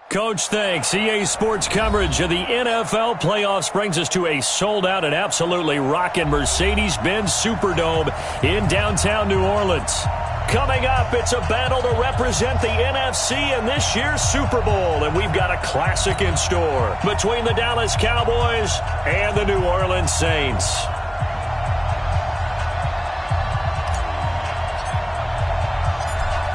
Coach, thanks. EA Sports coverage of the NFL playoffs brings us to a sold-out and absolutely rocking Mercedes-Benz Superdome in downtown New Orleans. Coming up, it's a battle to represent the NFC in this year's Super Bowl, and we've got a classic in store between the Dallas Cowboys and the New Orleans Saints.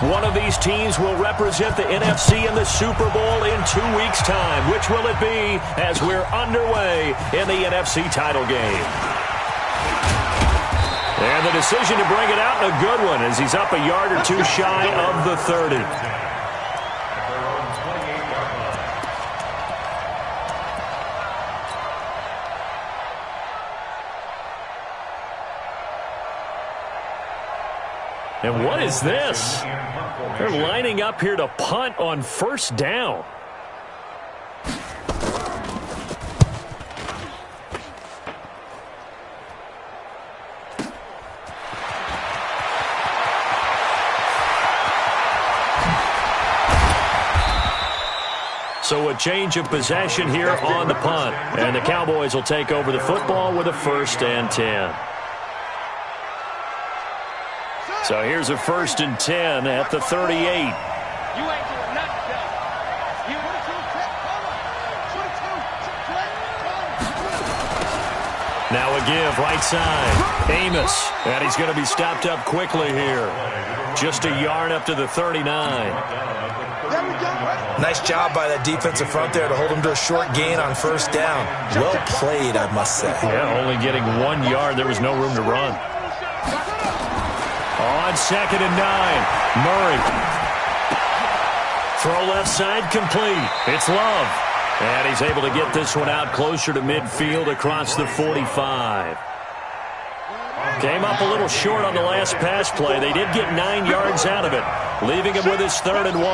One of these teams will represent the NFC in the Super Bowl in 2 weeks' time. Which will it be as we're underway in the NFC title game? And the decision to bring it out, a good one, as he's up a yard or two shy of the 30. And what is this? They're lining up here to punt on first down. So a change of possession here on the punt. And the Cowboys will take over the football with a 1st and 10. So here's a 1st and 10 at the 38. Now a give, right side. Amos, and he's going to be stopped up quickly here. Just a yard up to the 39. Nice job by that defensive front there to hold him to a short gain on first down. Well played, I must say. Yeah, only getting 1 yard. There was no room to run. On 2nd and 9, Murray. Throw left side complete. It's Love. And he's able to get this one out closer to midfield across the 45. Came up a little short on the last pass play. They did get 9 yards out of it, leaving him with his 3rd and 1.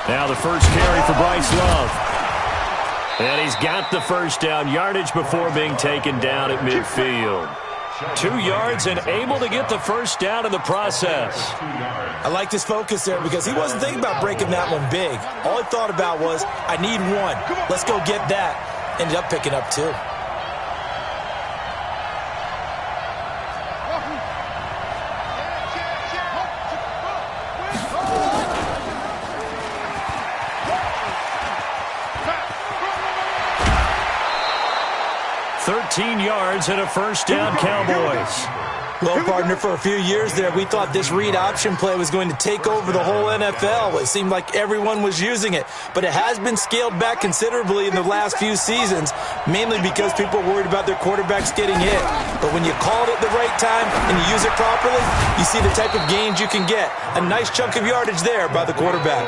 Now the first carry for Bryce Love. And he's got the first down yardage before being taken down at midfield. 2 yards and able to get the first down in the process. I like his focus there because he wasn't thinking about breaking that one big. All he thought about was, I need 1. Let's go get that. Ended up picking up 2. Yards and a first down, Cowboys. Well, partner, for a few years there, we thought this read option play was going to take over the whole NFL. It seemed like everyone was using it, but it has been scaled back considerably in the last few seasons, mainly because people are worried about their quarterbacks getting hit. But when you call it at the right time and you use it properly, you see the type of gains you can get. A nice chunk of yardage there by the quarterback.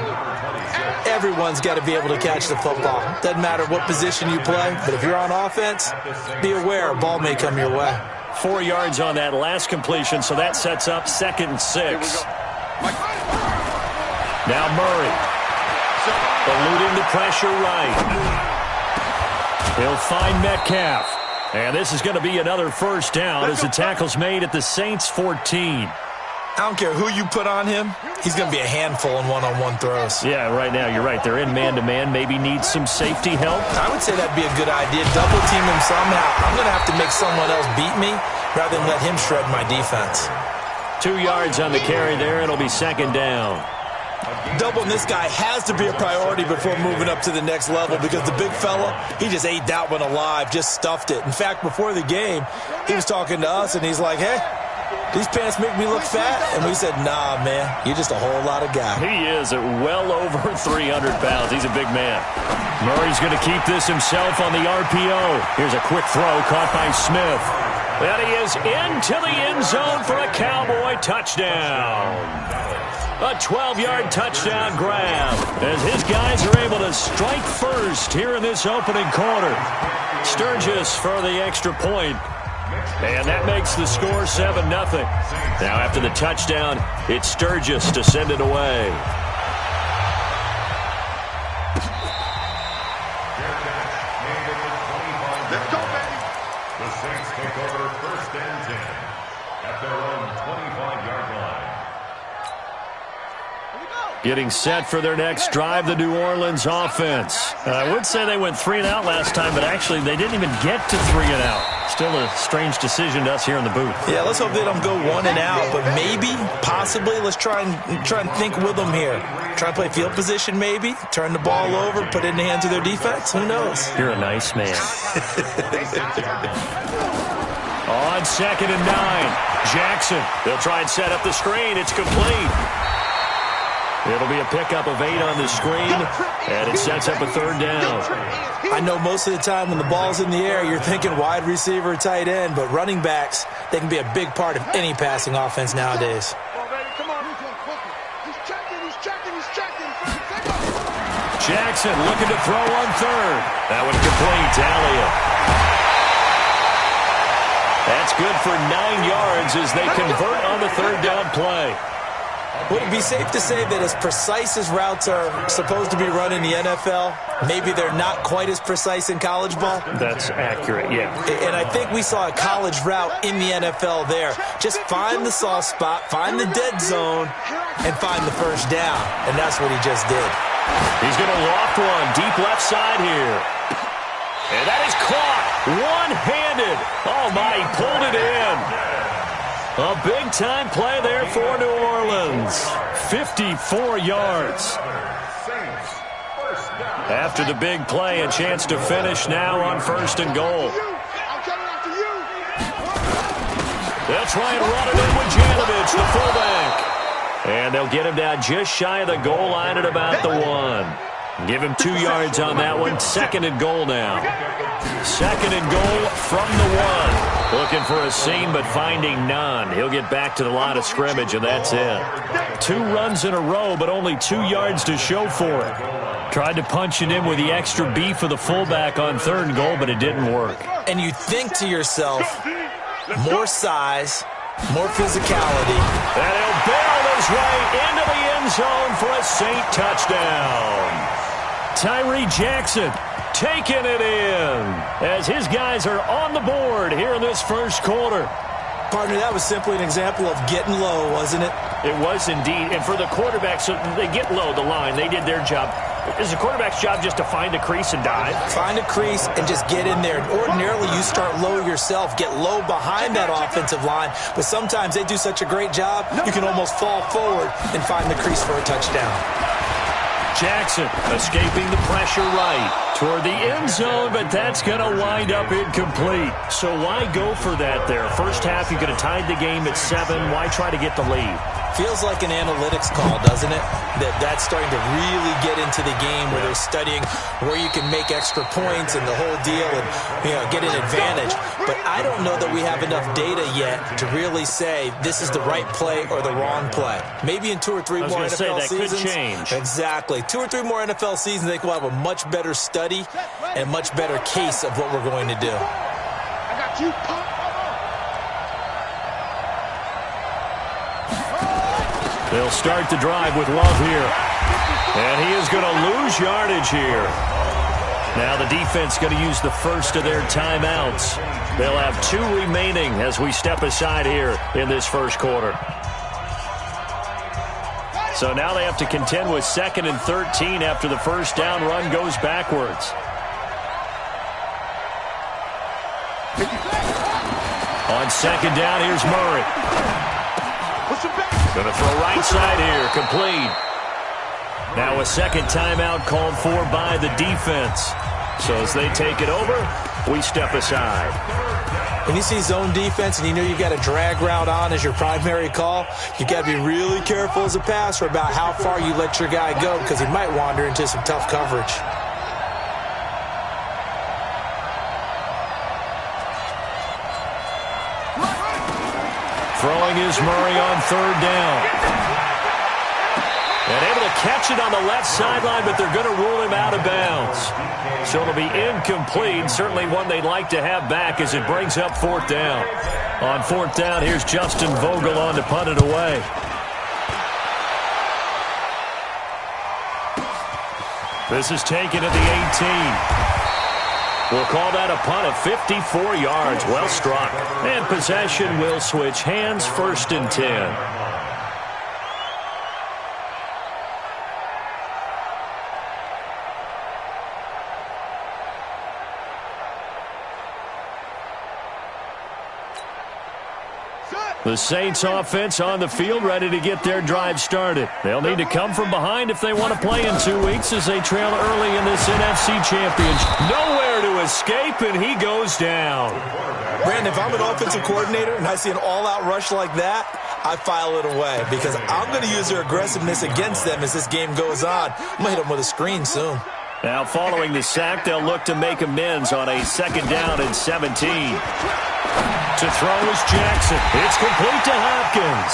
Everyone's got to be able to catch the football. Doesn't matter what position you play, but if you're on offense, be aware a ball may come your way. 4 yards on that last completion, so that sets up 2nd and 6. Now Murray, eluding the pressure right. He'll find Metcalf. And this is going to be another first down as the tackle's made at the Saints' 14. I don't care who you put on him, he's going to be a handful in one-on-one throws. Yeah, right now, you're right. They're in man-to-man. Maybe need some safety help. I would say that'd be a good idea. Double team him somehow. I'm going to have to make someone else beat me rather than let him shred my defense. 2 yards on the carry there. It'll be 2nd down. Doubling this guy has to be a priority before moving up to the next level because the big fella, he just ate that one alive, just stuffed it. In fact, before the game, he was talking to us, and he's like, hey, these pants make me look fat. And we said, nah, man, you're just a whole lot of guy. He is at well over 300 pounds. He's a big man. Murray's going to keep this himself on the RPO. Here's a quick throw caught by Smith. And he is into the end zone for a Cowboy touchdown. A 12-yard touchdown grab as his guys are able to strike first here in this opening quarter. Sturgis for the extra point. And that makes the score 7-0. Now after the touchdown, it's Sturgis to send it away. Let's go, baby. The Saints take over 1st and 10 at their own 25-yard line. Getting set for their next drive, the New Orleans offense. I would say they went 3-and-out last time, but actually they didn't even get to 3-and-out. Still a strange decision to us here in the booth. Yeah, let's hope they don't go 1-and-out, but maybe, possibly, let's try and think with them here. Try and play field position maybe, turn the ball over, put it in the hands of their defense. Who knows? You're a nice man. On 2nd and 9, Jackson. They'll try and set up the screen. It's complete. It'll be a pickup of 8 on the screen, and it sets up a 3rd down. I know most of the time when the ball's in the air, you're thinking wide receiver, tight end, but running backs, they can be a big part of any passing offense nowadays. Jackson looking to throw on 3rd. That one complete to Elliott. That's good for 9 yards as they convert on the 3rd down play. Would it be safe to say that as precise as routes are supposed to be run in the NFL, maybe they're not quite as precise in college ball? That's accurate, yeah. And I think we saw a college route in the NFL there. Just find the soft spot, find the dead zone, and find the 1st down. And that's what he just did. He's going to loft one deep left side here. And that is caught one-handed. Oh, my, he pulled it in. A big-time play there for New Orleans. 54 yards. After the big play, a chance to finish now on 1st and goal. They'll try and run it in with Janovich, the fullback. And they'll get him down just shy of the goal line at about the 1. Give him 2 yards on that one. 2nd and goal now. 2nd and goal from the 1. Looking for a seam, but finding none. He'll get back to the line of scrimmage, and that's it. 2 runs in a row, but only 2 yards to show for it. Tried to punch it in with the extra beef of the fullback on 3rd and goal, but it didn't work. And you think to yourself, more size, more physicality. And he'll barrel his way into the end zone for a Saint touchdown. Tyree Jackson taking it in as his guys are on the board here in this 1st quarter. Partner, that was simply an example of getting low, wasn't it? It was indeed. And for the quarterback, so they get low the line. They did their job. Is the quarterback's job just to find a crease and dive? Find a crease and just get in there. Ordinarily, you start low yourself, get low behind that offensive line. But sometimes they do such a great job, you can almost fall forward and find the crease for a touchdown. Jackson escaping the pressure right toward the end zone, but that's going to wind up incomplete. So why go for that there? 1st half, you could have tied the game at 7. Why try to get the lead? Feels like an analytics call, doesn't it? That's starting to really get into the game where they're studying where you can make extra points and the whole deal and get an advantage. But I don't know that we have enough data yet to really say this is the right play or the wrong play. Maybe in 2 or 3 more NFL seasons. Could change. Exactly. 2 or 3 more NFL seasons, I think we'll have a much better study and a much better case of what we're going to do. I got you. They'll start the drive with Love here. And he is going to lose yardage here. Now the defense going to use the first of their timeouts. They'll have 2 remaining as we step aside here in this 1st quarter. So now they have to contend with 2nd and 13 after the 1st down run goes backwards. On 2nd down, here's Murray. Going to throw right side here, complete. Now a 2nd timeout called for by the defense. So as they take it over, we step aside. When you see zone defense and you know you've got a drag route on as your primary call, you've got to be really careful as a passer about how far you let your guy go because he might wander into some tough coverage. Throwing is Murray on 3rd down. And able to catch it on the left sideline, but they're going to rule him out of bounds. So it'll be incomplete. Certainly one they'd like to have back as it brings up 4th down. On 4th down, here's Justin Vogel on to punt it away. This is taken at the 18. We'll call that a punt of 54 yards. Well struck. And possession will switch hands, 1st and 10. The Saints offense on the field, ready to get their drive started. They'll need to come from behind if they want to play in 2 weeks as they trail early in this NFC Championship. Nowhere to escape, and he goes down. Brandon, if I'm an offensive coordinator and I see an all-out rush like that, I file it away because I'm going to use their aggressiveness against them as this game goes on. I'm going to hit them with a screen soon. Now, following the sack, they'll look to make amends on a 2nd down and 17. To throw is Jackson. It's complete to Hopkins.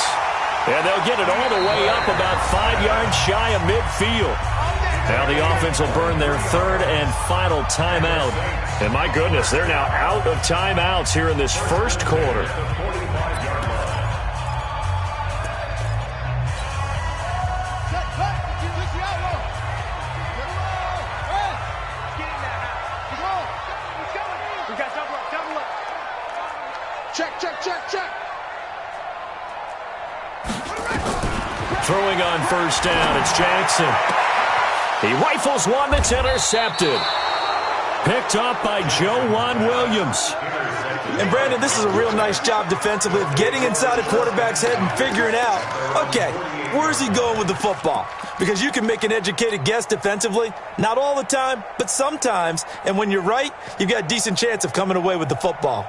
And they'll get it all the way up about 5 yards shy of midfield. Now the offense will burn their 3rd and final timeout. And my goodness, they're now out of timeouts here in this 1st quarter. Check. Throwing on 1st down, it's Jackson. He rifles one that's intercepted. Picked up by Juan Williams. And, Brandon, this is a real nice job defensively of getting inside a quarterback's head and figuring out, okay, where's he going with the football? Because you can make an educated guess defensively, not all the time, but sometimes. And when you're right, you've got a decent chance of coming away with the football.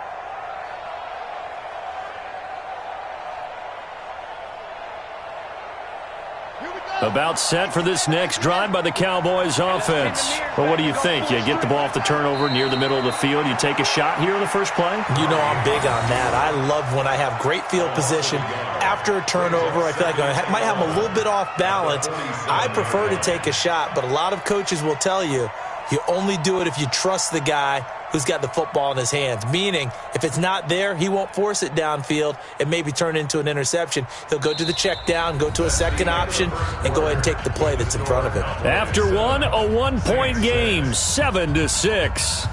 About set for this next drive by the Cowboys offense. Well, what do you think? You get the ball off the turnover near the middle of the field. You take a shot here in the first play? You know I'm big on that. I love when I have great field position. After a turnover, I feel like I might have a little bit off balance. I prefer to take a shot, but a lot of coaches will tell you, you only do it if you trust the guy who's got the football in his hands. Meaning, if it's not there, he won't force it downfield and maybe turn it into an interception. He'll go to the check down, go to a second option, and go ahead and take the play that's in front of him. After one, a 1-point game, 7-6.